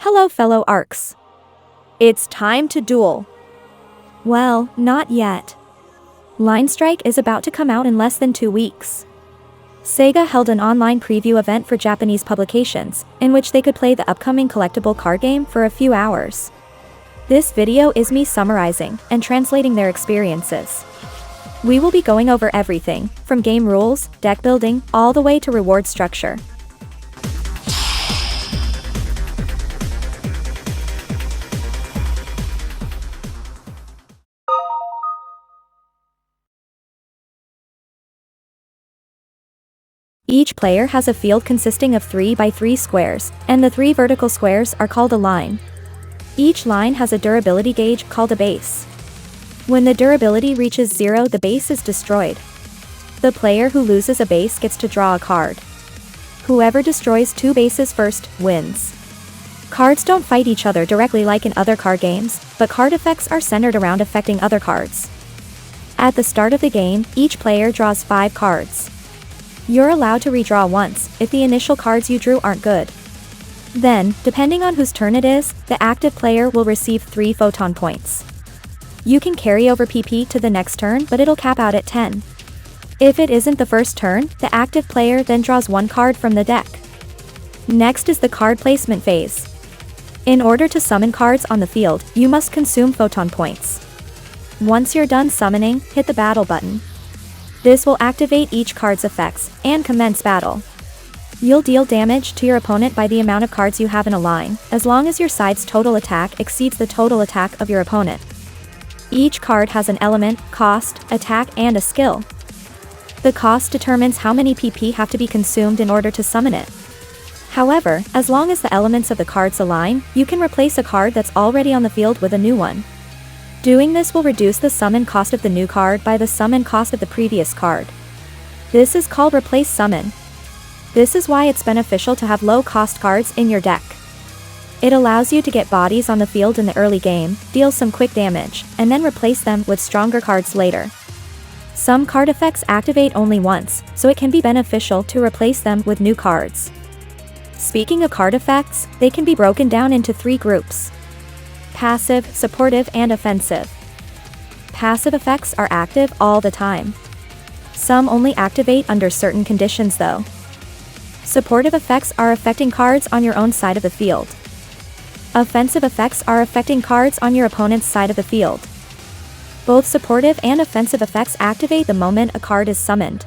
Hello fellow ARCs. It's time to duel. Well, not yet. Line Strike is about to come out in less than 2 weeks. SEGA held an online preview event for Japanese publications, in which they could play the upcoming collectible card game for a few hours. This video is me summarizing and translating their experiences. We will be going over everything, from game rules, deck building, all the way to reward structure. Each player has a field consisting of 3 by 3 squares, and the 3 vertical squares are called a line. Each line has a durability gauge called a base. When the durability reaches 0, the base is destroyed. The player who loses a base gets to draw a card. Whoever destroys 2 bases first wins. Cards don't fight each other directly like in other card games, but card effects are centered around affecting other cards. At the start of the game, each player draws 5 cards. You're allowed to redraw once, if the initial cards you drew aren't good. Then, depending on whose turn it is, the active player will receive 3 photon points. You can carry over PP to the next turn, but it'll cap out at 10. If it isn't the first turn, the active player then draws 1 card from the deck. Next is the card placement phase. In order to summon cards on the field, you must consume photon points. Once you're done summoning, hit the battle button. This will activate each card's effects, and commence battle. You'll deal damage to your opponent by the amount of cards you have in a line, as long as your side's total attack exceeds the total attack of your opponent. Each card has an element, cost, attack, and a skill. The cost determines how many PP have to be consumed in order to summon it. However, as long as the elements of the cards align, you can replace a card that's already on the field with a new one. Doing this will reduce the summon cost of the new card by the summon cost of the previous card. This is called replace summon. This is why it's beneficial to have low-cost cards in your deck. It allows you to get bodies on the field in the early game, deal some quick damage, and then replace them with stronger cards later. Some card effects activate only once, so it can be beneficial to replace them with new cards. Speaking of card effects, they can be broken down into 3 groups. Passive, supportive, and offensive. Passive effects are active all the time. Some only activate under certain conditions though. Supportive effects are affecting cards on your own side of the field. Offensive effects are affecting cards on your opponent's side of the field. Both supportive and offensive effects activate the moment a card is summoned.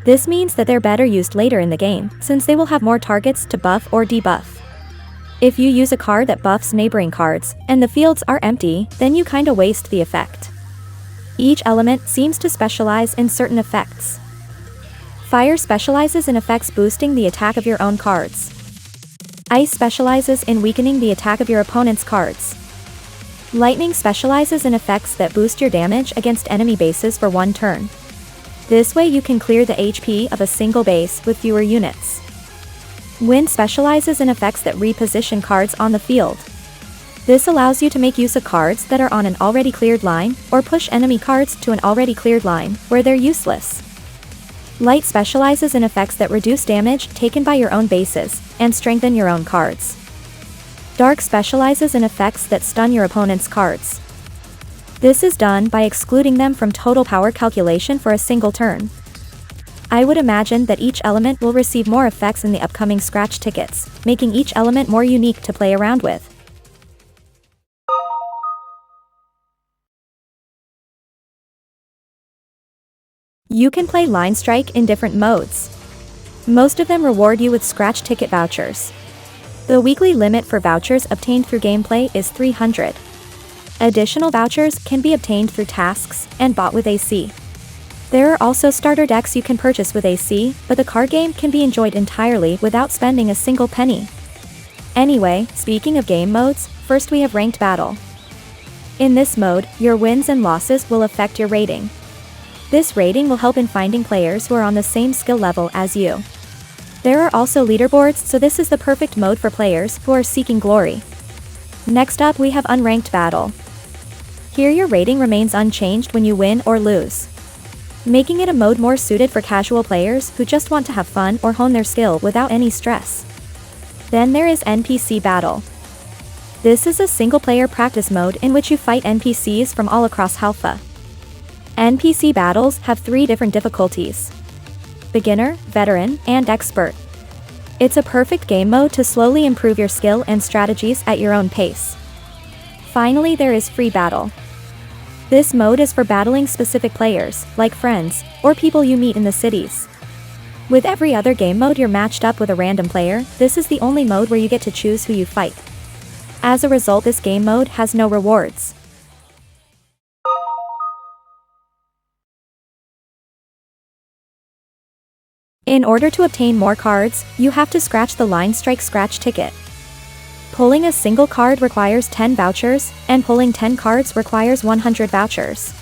This means that they're better used later in the game, since they will have more targets to buff or debuff. If you use a card that buffs neighboring cards, and the fields are empty, then you kinda waste the effect. Each element seems to specialize in certain effects. Fire specializes in effects boosting the attack of your own cards. Ice specializes in weakening the attack of your opponent's cards. Lightning specializes in effects that boost your damage against enemy bases for 1 turn. This way you can clear the HP of a single base with fewer units. Wind specializes in effects that reposition cards on the field. This allows you to make use of cards that are on an already cleared line, or push enemy cards to an already cleared line, where they're useless. Light specializes in effects that reduce damage taken by your own bases, and strengthen your own cards. Dark specializes in effects that stun your opponent's cards. This is done by excluding them from total power calculation for a single turn. I would imagine that each element will receive more effects in the upcoming scratch tickets, making each element more unique to play around with. You can play Line Strike in different modes. Most of them reward you with scratch ticket vouchers. The weekly limit for vouchers obtained through gameplay is 300. Additional vouchers can be obtained through tasks and bought with AC. There are also starter decks you can purchase with AC, but the card game can be enjoyed entirely without spending a single penny. Anyway, speaking of game modes, first we have Ranked Battle. In this mode, your wins and losses will affect your rating. This rating will help in finding players who are on the same skill level as you. There are also leaderboards, so this is the perfect mode for players who are seeking glory. Next up we have Unranked Battle. Here your rating remains unchanged when you win or lose, making it a mode more suited for casual players who just want to have fun or hone their skill without any stress. Then there is NPC Battle. This is a single-player practice mode in which you fight NPCs from all across Halpha. NPC battles have 3 different difficulties: beginner, veteran, and expert. It's a perfect game mode to slowly improve your skill and strategies at your own pace. Finally, there is free battle. This mode is for battling specific players, like friends, or people you meet in the cities. With every other game mode you're matched up with a random player, this is the only mode where you get to choose who you fight. As a result, this game mode has no rewards. In order to obtain more cards, you have to scratch the Line Strike scratch ticket. Pulling a single card requires 10 vouchers, and pulling 10 cards requires 100 vouchers.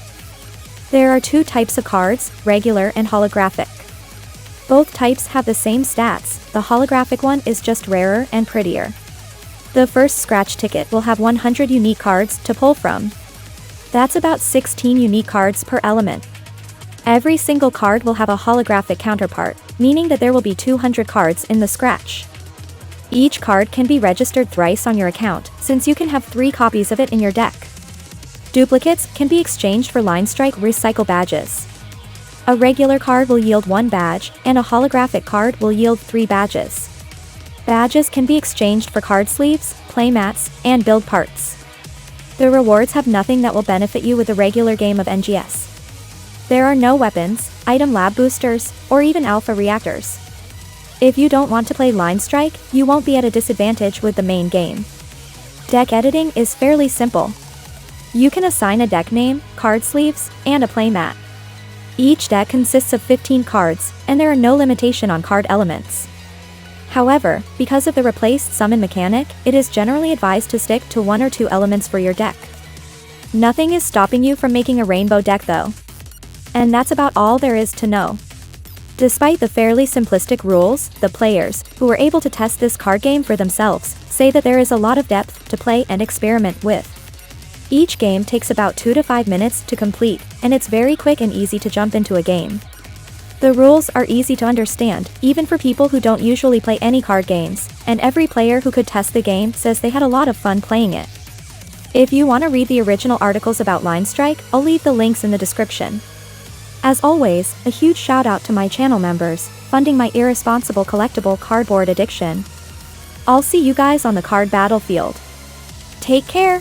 There are 2 types of cards, regular and holographic. Both types have the same stats, the holographic one is just rarer and prettier. The first scratch ticket will have 100 unique cards to pull from. That's about 16 unique cards per element. Every single card will have a holographic counterpart, meaning that there will be 200 cards in the scratch. Each card can be registered thrice on your account, since you can have 3 copies of it in your deck. Duplicates can be exchanged for Line Strike recycle badges. A regular card will yield 1 badge, and a holographic card will yield 3 badges. Badges can be exchanged for card sleeves, playmats, and build parts. The rewards have nothing that will benefit you with the regular game of NGS. There are no weapons, item lab boosters, or even alpha reactors. If you don't want to play Line Strike, you won't be at a disadvantage with the main game. Deck editing is fairly simple. You can assign a deck name, card sleeves, and a playmat. Each deck consists of 15 cards, and there are no limitation on card elements. However, because of the replace summon mechanic, it is generally advised to stick to 1 or 2 elements for your deck. Nothing is stopping you from making a rainbow deck though. And that's about all there is to know. Despite the fairly simplistic rules, the players, who were able to test this card game for themselves, say that there is a lot of depth to play and experiment with. Each game takes about 2 to 5 minutes to complete, and it's very quick and easy to jump into a game. The rules are easy to understand, even for people who don't usually play any card games, and every player who could test the game says they had a lot of fun playing it. If you want to read the original articles about Line Strike, I'll leave the links in the description. As always, a huge shout out to my channel members, funding my irresponsible collectible cardboard addiction. I'll see you guys on the card battlefield. Take care!